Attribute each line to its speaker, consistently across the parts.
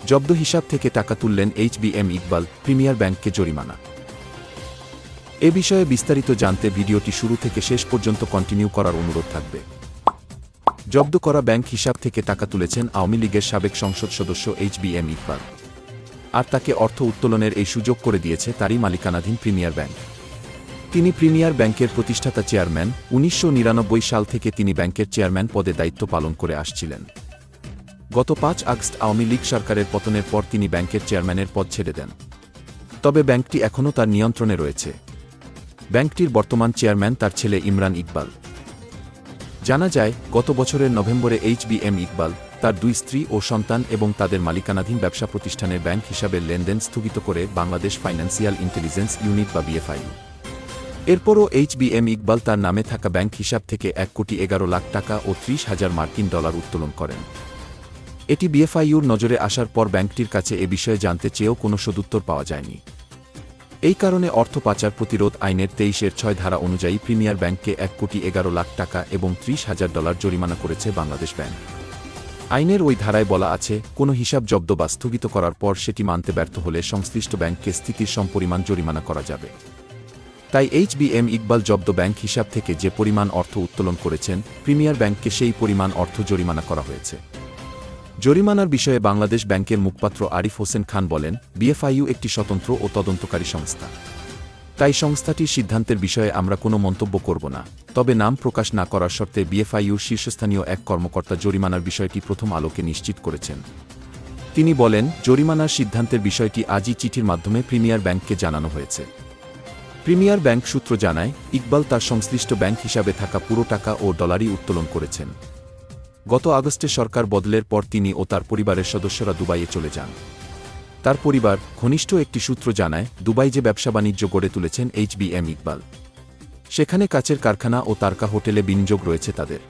Speaker 1: জব্দ হিসাব থেকে টাকা তুললেন এইচবিএম ইকবাল, প্রিমিয়ার ব্যাংককে জরিমানা। এ বিষয়ে বিস্তারিত জানতে ভিডিওটি শুরু থেকে শেষ পর্যন্ত কন্টিনিউ করার অনুরোধ থাকবে। জব্দ করা ব্যাংক হিসাব থেকে টাকা তুলেছেন আওয়ামী লীগের সাবেক সংসদ সদস্য এইচবিএম ইকবাল, আর তাকে অর্থ উত্তোলনের এই সুযোগ করে দিয়েছে তারই মালিকানাধীন প্রিমিয়ার ব্যাংক। তিনি প্রিমিয়ার ব্যাংকের প্রতিষ্ঠাতা চেয়ারম্যান। ১৯৯৯ সাল থেকে তিনি ব্যাংকের চেয়ারম্যান পদে দায়িত্ব পালন করে আসছিলেন। গত ৫ আগস্ট আওয়ামী লীগ সরকারের পতনের পর তিনি ব্যাংকের চেয়ারম্যানের পদ ছেড়ে দেন। তবে ব্যাংকটি এখনও তার নিয়ন্ত্রণে রয়েছে। ব্যাংকটির বর্তমান চেয়ারম্যান তার ছেলে ইমরান ইকবাল। জানা যায়, গত বছরের নভেম্বরে এইচবিএম ইকবাল, তার ২ স্ত্রী ও সন্তান এবং তাদের মালিকানাধীন ব্যবসা প্রতিষ্ঠানের ব্যাংক হিসাবের লেনদেন স্থগিত করে বাংলাদেশ ফাইন্যান্সিয়াল ইন্টেলিজেন্স ইউনিট বা বিএফআইইউ। এরপরও এইচবিএম ইকবাল তার নামে থাকা ব্যাংক হিসাব থেকে ১,১১,০০,০০০ টাকা ও ৩০,০০০ মার্কিন ডলার উত্তোলন করেন। এটি বিএফআইইউর নজরে আসার পর ব্যাংকটির কাছে এ বিষয়ে জানতে চেয়েও কোনো সদুত্তর পাওয়া যায়নি। এই কারণে অর্থ পাচার প্রতিরোধ আইনের ২৩-৬ ধারা অনুযায়ী প্রিমিয়ার ব্যাংককে ১,১১,০০,০০০ টাকা এবং ৩০,০০০ ডলার জরিমানা করেছে বাংলাদেশ ব্যাংক। আইনের ওই ধারায় বলা আছে, কোনো হিসাব জব্দ বা স্থগিত করার পর সেটি মানতে ব্যর্থ হলে সংশ্লিষ্ট ব্যাংককে স্থিতির সমপরিমাণ জরিমানা করা যাবে। তাই এইচবিএম ইকবাল জব্দ ব্যাংক হিসাব থেকে যে পরিমাণ অর্থ উত্তোলন করেছেন, প্রিমিয়ার ব্যাংককে সেই পরিমাণ অর্থ জরিমানা করা হয়েছে। জরিমানার বিষয়ে বাংলাদেশ ব্যাংকের মুখপাত্র আরিফ হোসেন খান বলেন, বিএফআইইউ একটি স্বতন্ত্র ও তদন্তকারী সংস্থা। তাই সংস্থাটির সিদ্ধান্তের বিষয়ে আমরা কোনো মন্তব্য করব না। তবে নাম প্রকাশ না করার শর্তে বিএফআইইউর শীর্ষস্থানীয় এক কর্মকর্তা জরিমানার বিষয়টি প্রথম আলোকে নিশ্চিত করেছেন। তিনি বলেন, জরিমানার সিদ্ধান্তের বিষয়টি আজই চিঠির মাধ্যমে প্রিমিয়ার ব্যাংককে জানানো হয়েছে। প্রিমিয়ার ব্যাংক সূত্র জানায়, ইকবাল তার সংশ্লিষ্ট ব্যাংক হিসাবে থাকা পুরো টাকা ও ডলারই উত্তোলন করেছেন। গত আগস্টে সরকার বদলের পর তিনি ও তার পরিবারের সদস্যরা দুবাইয়ে চলে যান। তার পরিবার ঘনিষ্ঠ একটি সূত্র জানায়, দুবাই যে ব্যবসা বাণিজ্য গড়ে তুলেছেন এইচবিএম ইকবাল, সেখানে কাচের কারখানা ও তারকা হোটেলে বিনিয়োগ রয়েছে তাদের।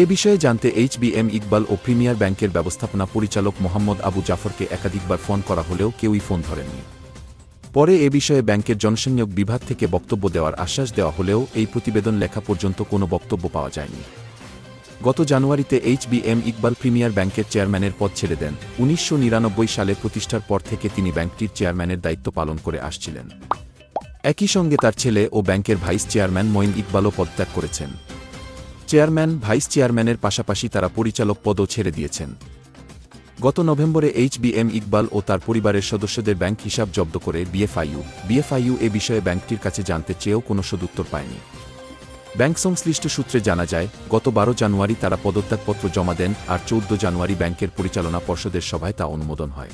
Speaker 1: এ বিষয়ে জানতে এইচবিএম ইকবাল ও প্রিমিয়ার ব্যাংকের ব্যবস্থাপনা পরিচালক মোহাম্মদ আবু জাফরকে একাধিকবার ফোন করা হলেও কেউই ফোন ধরেননি। পরে এ বিষয়ে ব্যাংকের জনসংযোগ বিভাগ থেকে বক্তব্য দেওয়ার আশ্বাস দেওয়া হলেও এই প্রতিবেদন লেখা পর্যন্ত কোনো বক্তব্য পাওয়া যায়নি। গত জানুয়ারিতে এইচবিএম ইকবাল প্রিমিয়ার ব্যাংকের চেয়ারম্যানের পদ ছেড়ে দেন। ১৯৯৯ সালে প্রতিষ্ঠার পর থেকে তিনি ব্যাংকটির চেয়ারম্যানের দায়িত্ব পালন করে আসছিলেন। একই সঙ্গে তার ছেলে ও ব্যাংকের ভাইস চেয়ারম্যান মঈন ইকবালও পদত্যাগ করেছেন। চেয়ারম্যান, ভাইস চেয়ারম্যানের পাশাপাশি তারা পরিচালক পদও ছেড়ে দিয়েছেন। গত নভেম্বরে এইচবিএম ইকবাল ও তার পরিবারের সদস্যদের ব্যাংক হিসাব জব্দ করে বিএফআইইউ এ বিষয়ে ব্যাংকটির কাছে জানতে চেয়েও কোনো সদুত্তর পায়নি। ব্যাংক সংশ্লিষ্ট সূত্রে জানা যায়, গত ১২ জানুয়ারি তারা পদত্যাগপত্র জমা দেন, আর ১৪ জানুয়ারি ব্যাংকের পরিচালনা পর্ষদের সভায় তা অনুমোদন হয়।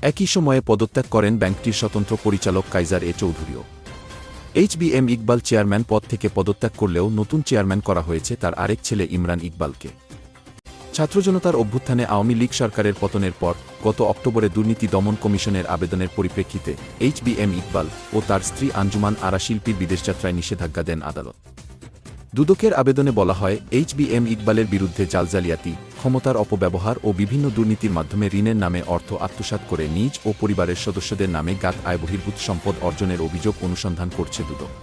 Speaker 1: একই সময়ে পদত্যাগ করেন ব্যাংকটির স্বতন্ত্র পরিচালক কাইজার এ চৌধুরীও। এইচবিএম ইকবাল চেয়ারম্যান পদ থেকে পদত্যাগ করলেও নতুন চেয়ারম্যান করা হয়েছে তার আরেক ছেলে ইমরান ইকবালকে। ছাত্রজনতার অভ্যুত্থানে আওয়ামী লীগ সরকারের পতনের পর গত অক্টোবরে দুর্নীতি দমন কমিশনের আবেদনের পরিপ্রেক্ষিতে এইচবিএম ইকবাল ও তার স্ত্রী আঞ্জুমান আরা শিল্পীর বিদেশযাত্রায় নিষেধাজ্ঞা দেন আদালত। দুদকের আবেদনে বলা হয়, এইচবিএম ইকবালের বিরুদ্ধে জালজালিয়াতি, ক্ষমতার অপব্যবহার ও বিভিন্ন দুর্নীতির মাধ্যমে ঋণের নামে অর্থ আত্মসাৎ করে নিজ ও পরিবারের সদস্যদের নামে জ্ঞাত আয়বহির্ভূত সম্পদ অর্জনের অভিযোগ অনুসন্ধান করছে দুদক।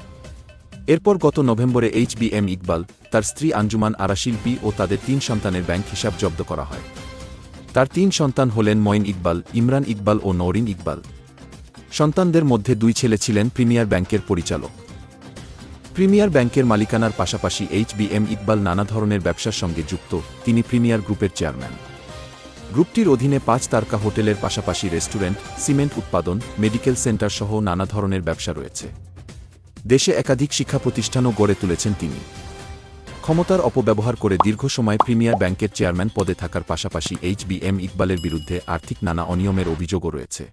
Speaker 1: এরপর গত নভেম্বরে এইচবিএম ইকবাল, তার স্ত্রী আঞ্জুমান আরা শিল্পী ও তাদের ৩ সন্তানের ব্যাংক হিসাব জব্দ করা হয়। তার ৩ সন্তান হলেন মঈন ইকবাল, ইমরান ইকবাল ও নওরিন ইকবাল। সন্তানদের মধ্যে 2 ছেলে ছিলেন প্রিমিয়ার ব্যাংকের পরিচালক। প্রিমিয়ার ব্যাংকের মালিকানার পাশাপাশি এইচবিএম ইকবাল নানা ধরনের ব্যবসার সঙ্গে যুক্ত। তিনি প্রিমিয়ার গ্রুপের চেয়ারম্যান। গ্রুপটির অধীনে 5 তারকা হোটেলের পাশাপাশি রেস্টুরেন্ট, সিমেন্ট উৎপাদন, মেডিকেল সেন্টার সহ নানা ধরনের ব্যবসা রয়েছে। দেশে একাধিক শিক্ষা প্রতিষ্ঠানও গড়ে তুলেছেন তিনি। ক্ষমতার অপব্যবহার করে দীর্ঘ সময় প্রিমিয়ার ব্যাংকের চেয়ারম্যান পদে থাকার পাশাপাশি এইচবিএম ইকবালের বিরুদ্ধে আর্থিক নানা অনিয়মের অভিযোগও রয়েছে।